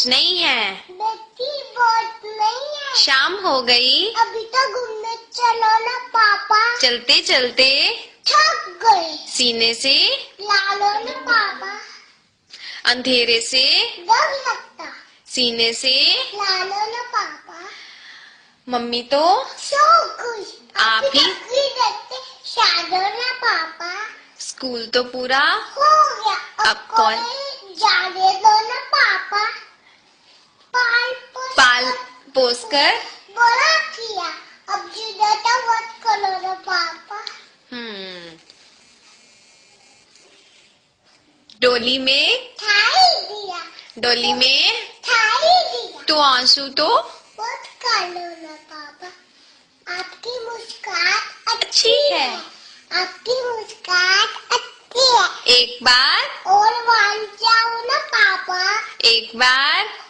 कुछ नहीं है। बेटी बहुत नहीं है। शाम हो गई। अभी तो घूमने चलो ना पापा। चलते चलते थक गए। सीने से ला लो ना पापा। अंधेरे से डर लगता। सीने से ला लो ना पापा। मम्मी तो सो गई। आप ही देखते शादो ना पापा। स्कूल तो पूरा हो गया। अब कौन जाने दो ना पापा। पाल पोस कर बड़ा किया। अब जिधर तो मत करो ना पापा। डोली में थाई दिया। डोली में थाई दिया। तो आंसू तो मत करो ना पापा। आपकी मुस्कान अच्छी है। आपकी मुस्कान अच्छी है। एक बार और मान जाओ ना पापा। एक बार